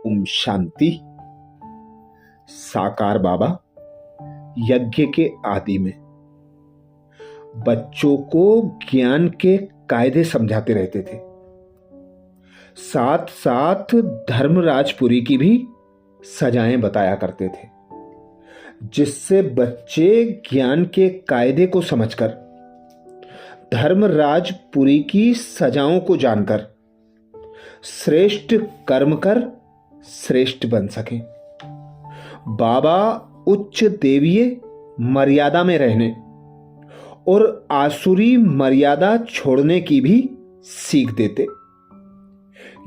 ओम शांति। साकार बाबा यज्ञ के आदि में बच्चों को ज्ञान के कायदे समझाते रहते थे। साथ साथ धर्मराजपुरी की भी सजाएं बताया करते थे, जिससे बच्चे ज्ञान के कायदे को समझकर धर्मराजपुरी की सजाओं को जानकर श्रेष्ठ कर्म कर श्रेष्ठ बन सकें। बाबा उच्च देवीय मर्यादा में रहने और आसुरी मर्यादा छोड़ने की भी सीख देते।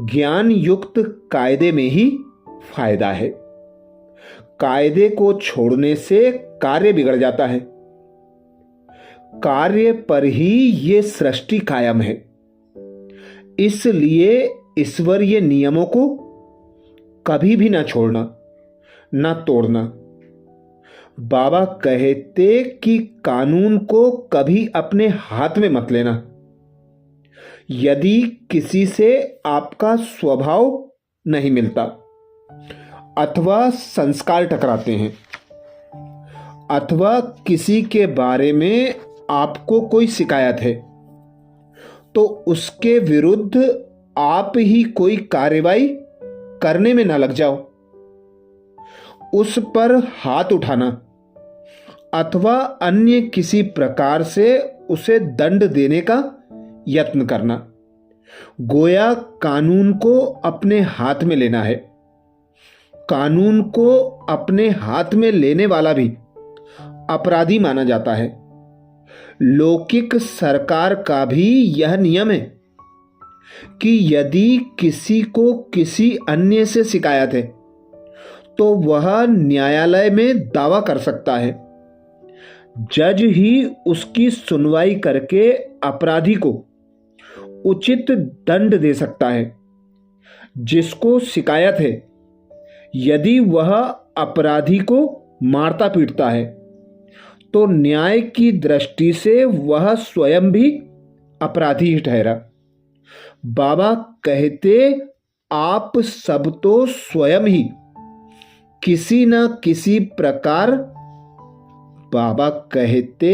ज्ञान युक्त कायदे में ही फायदा है। कायदे को छोड़ने से कार्य बिगड़ जाता है। कार्य पर ही ये सृष्टि कायम है। इसलिए ईश्वरीय नियमों को कभी भी ना छोड़ना, ना तोड़ना। बाबा कहते कि कानून को कभी अपने हाथ में मत लेना। यदि किसी से आपका स्वभाव नहीं मिलता अथवा संस्कार टकराते हैं अथवा किसी के बारे में आपको कोई शिकायत है, तो उसके विरुद्ध आप ही कोई कार्रवाई करने में न लग जाओ। उस पर हाथ उठाना अथवा अन्य किसी प्रकार से उसे दंड देने का यत्न करना, गोया कानून को अपने हाथ में लेना है। कानून को अपने हाथ में लेने वाला भी अपराधी माना जाता है। लौकिक सरकार का भी यह नियम है कि यदि किसी को किसी अन्य से शिकायत है तो वह न्यायालय में दावा कर सकता है। जज ही उसकी सुनवाई करके अपराधी को उचित दंड दे सकता है। जिसको शिकायत है, यदि वह अपराधी को मारता पीटता है तो न्याय की दृष्टि से वह स्वयं भी अपराधी ही ठहरा। बाबा कहते आप सब तो स्वयं ही किसी न किसी प्रकार बाबा कहते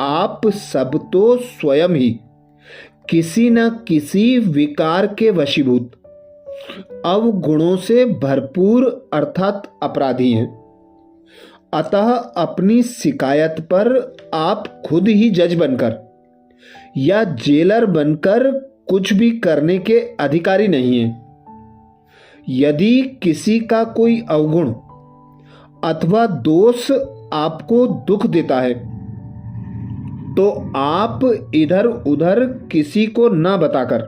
आप सब तो स्वयं ही किसी न किसी विकार के वशीभूत अवगुणों से भरपूर अर्थात अपराधी हैं। अतः अपनी शिकायत पर आप खुद ही जज बनकर या जेलर बनकर कुछ भी करने के अधिकारी नहीं हैं। यदि किसी का कोई अवगुण अथवा दोष आपको दुख देता है तो आप इधर उधर किसी को न बताकर,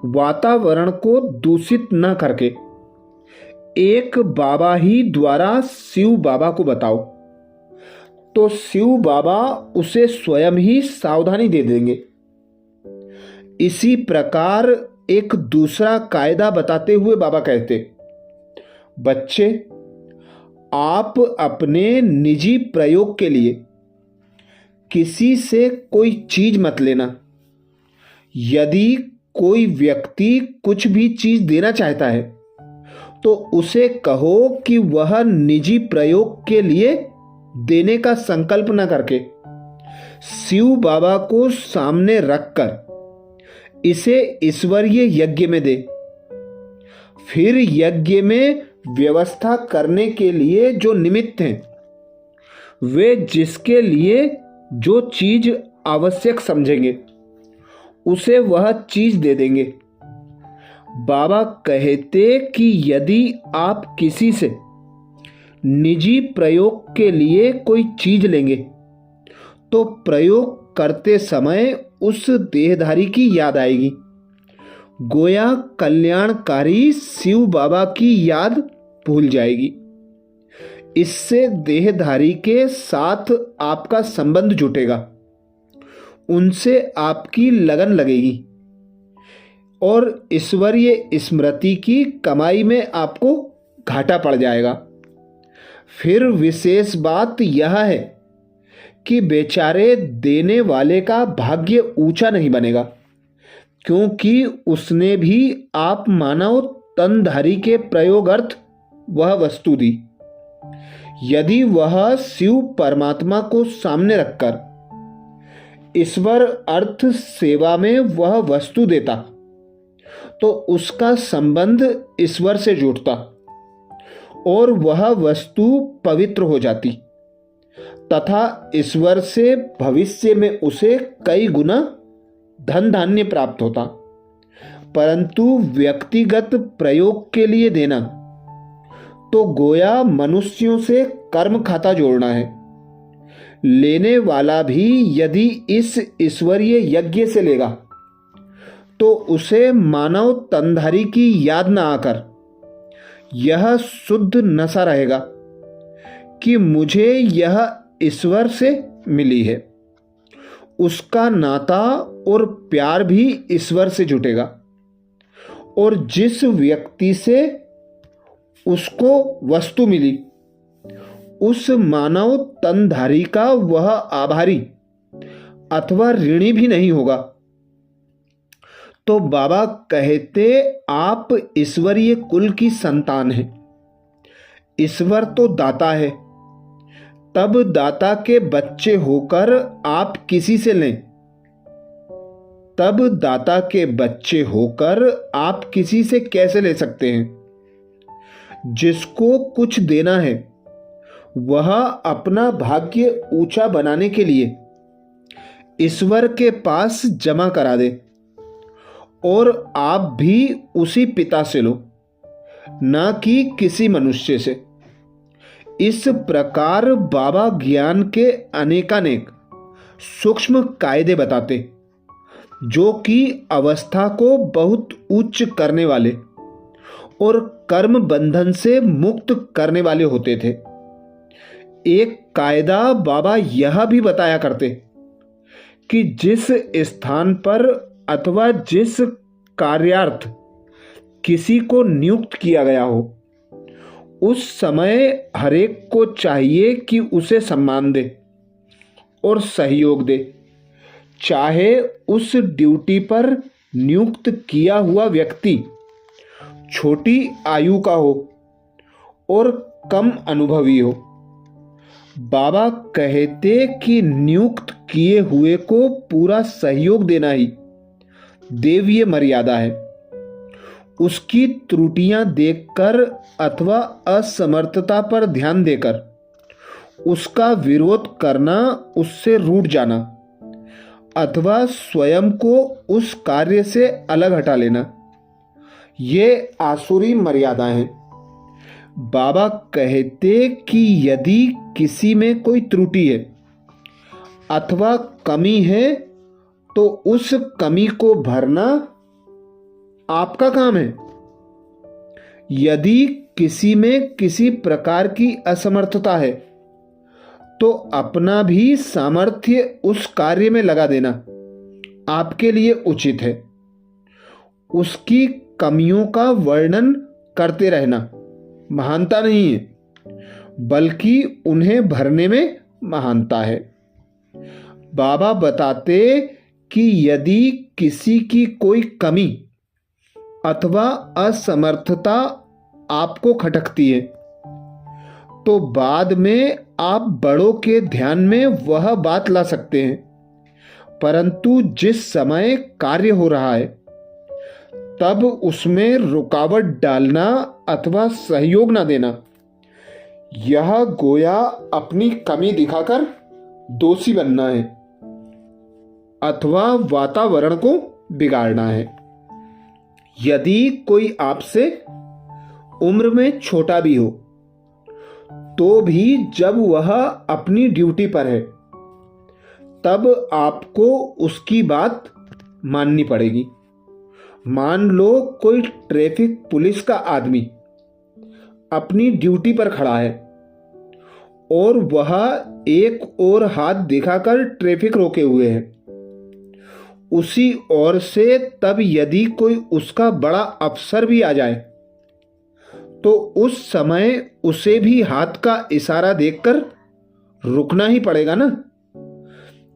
वातावरण को दूषित न करके एक बाबा ही द्वारा शिव बाबा को बताओ, तो शिव बाबा उसे स्वयं ही सावधानी दे देंगे। इसी प्रकार एक दूसरा कायदा बताते हुए बाबा कहते, बच्चे आप अपने निजी प्रयोग के लिए किसी से कोई चीज मत लेना। यदि कोई व्यक्ति कुछ भी चीज देना चाहता है तो उसे कहो कि वह निजी प्रयोग के लिए देने का संकल्प न करके शिव बाबा को सामने रखकर इसे ईश्वरीय यज्ञ में दे। फिर यज्ञ में व्यवस्था करने के लिए जो निमित्त हैं, वे जिसके लिए जो चीज आवश्यक समझेंगे उसे वह चीज दे देंगे। बाबा कहते कि यदि आप किसी से निजी प्रयोग के लिए कोई चीज लेंगे तो प्रयोग करते समय उस देहधारी की याद आएगी। गोया कल्याणकारी शिव बाबा की याद भूल जाएगी। इससे देहधारी के साथ आपका संबंध जुटेगा, उनसे आपकी लगन लगेगी और ईश्वरीय स्मृति की कमाई में आपको घाटा पड़ जाएगा। फिर विशेष बात यह है कि बेचारे देने वाले का भाग्य ऊंचा नहीं बनेगा, क्योंकि उसने भी आप मानव तनधारी के प्रयोग अर्थ वह वस्तु दी। यदि वह शिव परमात्मा को सामने रखकर ईश्वर अर्थ सेवा में वह वस्तु देता तो उसका संबंध ईश्वर से जुड़ता और वह वस्तु पवित्र हो जाती तथा ईश्वर से भविष्य में उसे कई गुना धन धान्य प्राप्त होता। परंतु व्यक्तिगत प्रयोग के लिए देना तो गोया मनुष्यों से कर्म खाता जोड़ना है। लेने वाला भी यदि इस ईश्वरीय यज्ञ से लेगा तो उसे मानव तनधारी की याद न आकर यह शुद्ध नशा रहेगा कि मुझे यह ईश्वर से मिली है। उसका नाता और प्यार भी ईश्वर से जुटेगा और जिस व्यक्ति से उसको वस्तु मिली उस मानव तनधारी का वह आभारी अथवा ऋणी भी नहीं होगा। तो बाबा कहते, आप ईश्वरीय कुल की संतान हैं। ईश्वर तो दाता है, तब दाता के बच्चे होकर आप किसी से लें, तब दाता के बच्चे होकर आप किसी से कैसे ले सकते हैं। जिसको कुछ देना है वह अपना भाग्य ऊंचा बनाने के लिए ईश्वर के पास जमा करा दे और आप भी उसी पिता से लो, न कि किसी मनुष्य से। इस प्रकार बाबा ज्ञान के अनेकानेक सूक्ष्म कायदे बताते जो कि अवस्था को बहुत उच्च करने वाले और कर्म बंधन से मुक्त करने वाले होते थे। एक कायदा बाबा यह भी बताया करते कि जिस स्थान पर अथवा जिस कार्यार्थ किसी को नियुक्त किया गया हो उस समय हरेक को चाहिए कि उसे सम्मान दे और सहयोग दे, चाहे उस ड्यूटी पर नियुक्त किया हुआ व्यक्ति छोटी आयु का हो और कम अनुभवी हो। बाबा कहते कि नियुक्त किए हुए को पूरा सहयोग देना ही देवीय मर्यादा है। उसकी त्रुटियां देखकर अथवा असमर्थता पर ध्यान देकर उसका विरोध करना, उससे रूठ जाना अथवा स्वयं को उस कार्य से अलग हटा लेना, ये आसुरी मर्यादा है। बाबा कहते कि यदि किसी में कोई त्रुटि है अथवा कमी है तो उस कमी को भरना आपका काम है। यदि किसी में किसी प्रकार की असमर्थता है तो अपना भी सामर्थ्य उस कार्य में लगा देना आपके लिए उचित है। उसकी कमियों का वर्णन करते रहना महानता नहीं है, बल्कि उन्हें भरने में महानता है। बाबा बताते कि यदि किसी की कोई कमी अथवा असमर्थता आपको खटकती है तो बाद में आप बड़ों के ध्यान में वह बात ला सकते हैं, परंतु जिस समय कार्य हो रहा है तब उसमें रुकावट डालना अथवा सहयोग न देना, यह गोया अपनी कमी दिखाकर दोषी बनना है अथवा वातावरण को बिगाड़ना है। यदि कोई आपसे उम्र में छोटा भी हो तो भी जब वह अपनी ड्यूटी पर है तब आपको उसकी बात माननी पड़ेगी। मान लो कोई ट्रैफिक पुलिस का आदमी अपनी ड्यूटी पर खड़ा है और वह एक और हाथ दिखाकर ट्रैफिक रोके हुए है। उसी ओर से तब यदि कोई उसका बड़ा अफसर भी आ जाए तो उस समय उसे भी हाथ का इशारा देखकर रुकना ही पड़ेगा ना।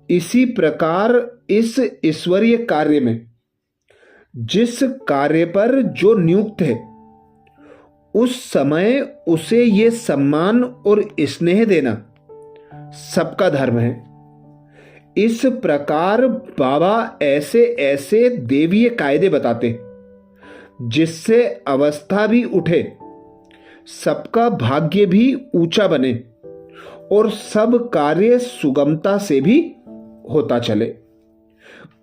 इसी प्रकार इस ईश्वरीय कार्य में जिस कार्य पर जो नियुक्त है उस समय उसे ये सम्मान और स्नेह देना सबका धर्म है। इस प्रकार बाबा ऐसे ऐसे देवीय कायदे बताते जिससे अवस्था भी उठे, सबका भाग्य भी ऊंचा बने और सब कार्य सुगमता से भी होता चले।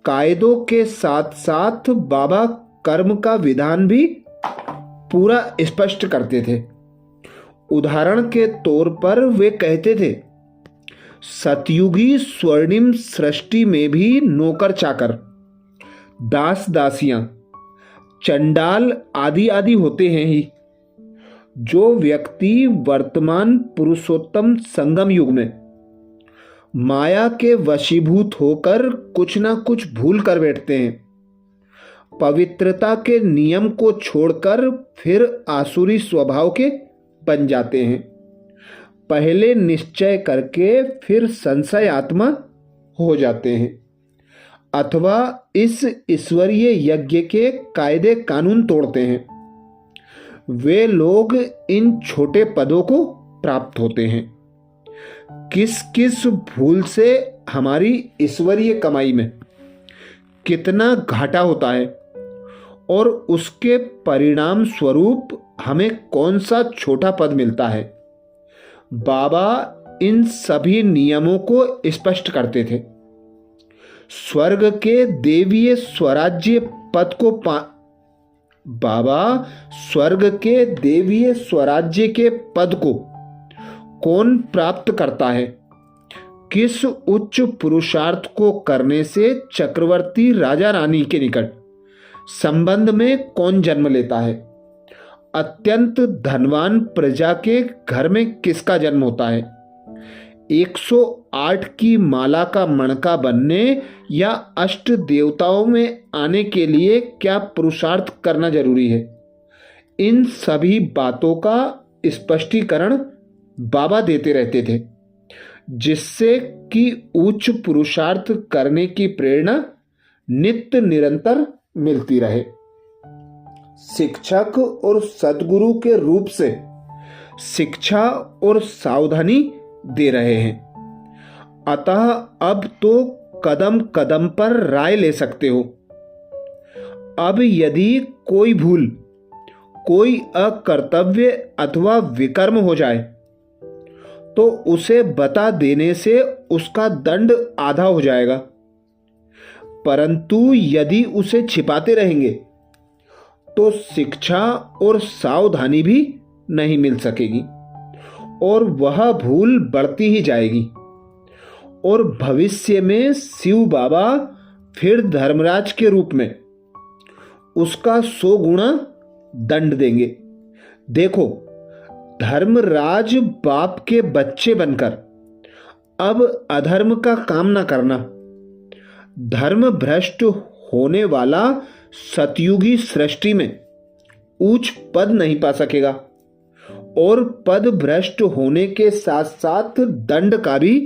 कायदों के साथ साथ बाबा कर्म का विधान भी पूरा स्पष्ट करते थे। उदाहरण के तौर पर वे कहते थे, सतयुगी स्वर्णिम सृष्टि में भी नौकर चाकर, दास दासियां, चंडाल आदि आदि होते हैं ही। जो व्यक्ति वर्तमान पुरुषोत्तम संगम युग में माया के वशीभूत होकर कुछ ना कुछ भूल कर बैठते हैं, पवित्रता के नियम को छोड़कर फिर आसुरी स्वभाव के बन जाते हैं, पहले निश्चय करके फिर संशय आत्मा हो जाते हैं, अथवा इस ईश्वरीय यज्ञ के कायदे कानून तोड़ते हैं, वे लोग इन छोटे पदों को प्राप्त होते हैं। किस किस भूल से हमारी ईश्वरीय कमाई में कितना घाटा होता है और उसके परिणाम स्वरूप हमें कौन सा छोटा पद मिलता है, बाबा इन सभी नियमों को स्पष्ट करते थे। स्वर्ग के देवीय स्वराज्य पद को बाबा स्वर्ग के देवीय स्वराज्य के पद को कौन प्राप्त करता है, किस उच्च पुरुषार्थ को करने से चक्रवर्ती राजा रानी के निकट संबंध में कौन जन्म लेता है, अत्यंत धनवान प्रजा के घर में किसका जन्म होता है, 108 की माला का मणका बनने या अष्ट देवताओं में आने के लिए क्या पुरुषार्थ करना जरूरी है, इन सभी बातों का स्पष्टीकरण बाबा देते रहते थे, जिससे कि उच्च पुरुषार्थ करने की प्रेरणा नित्य निरंतर मिलती रहे। शिक्षक और सद्गुरु के रूप से शिक्षा और सावधानी दे रहे हैं, अतः अब तो कदम कदम पर राय ले सकते हो। अब यदि कोई भूल, कोई अकर्तव्य अथवा विकर्म हो जाए तो उसे बता देने से उसका दंड आधा हो जाएगा, परंतु यदि उसे छिपाते रहेंगे तो शिक्षा और सावधानी भी नहीं मिल सकेगी और वह भूल बढ़ती ही जाएगी और भविष्य में शिव बाबा फिर धर्मराज के रूप में उसका 100 गुना दंड देंगे। देखो, धर्मराज बाप के बच्चे बनकर अब अधर्म का काम ना करना, धर्म भ्रष्ट होने वाला सतयुगी सृष्टि में उच्च पद नहीं पा सकेगा और पद भ्रष्ट होने के साथ साथ दंड का भी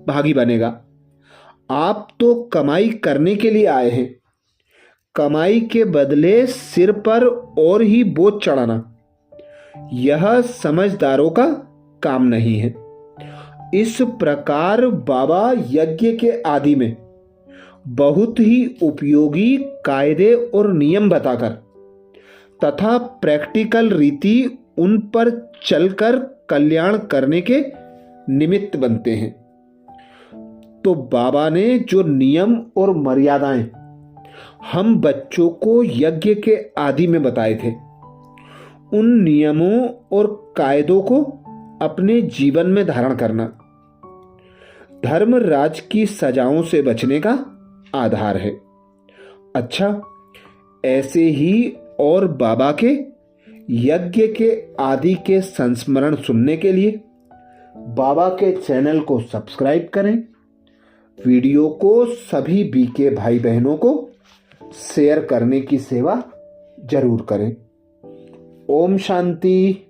भागी बनेगा। आप तो कमाई करने के लिए आए हैं, कमाई के बदले सिर पर और ही बोझ चढ़ाना यह समझदारों का काम नहीं है। इस प्रकार बाबा यज्ञ के आदि में बहुत ही उपयोगी कायदे और नियम बताकर तथा प्रैक्टिकल रीति उन पर चलकर कल्याण करने के निमित्त बनते हैं। तो बाबा ने जो नियम और मर्यादाएं हम बच्चों को यज्ञ के आदि में बताए थे, उन नियमों और कायदों को अपने जीवन में धारण करना धर्मराज की सजाओं से बचने का आधार है। अच्छा, ऐसे ही और बाबा के यज्ञ के आदि के संस्मरण सुनने के लिए बाबा के चैनल को सब्सक्राइब करें, वीडियो को सभी बीके भाई बहनों को शेयर करने की सेवा जरूर करें। ओम शांति।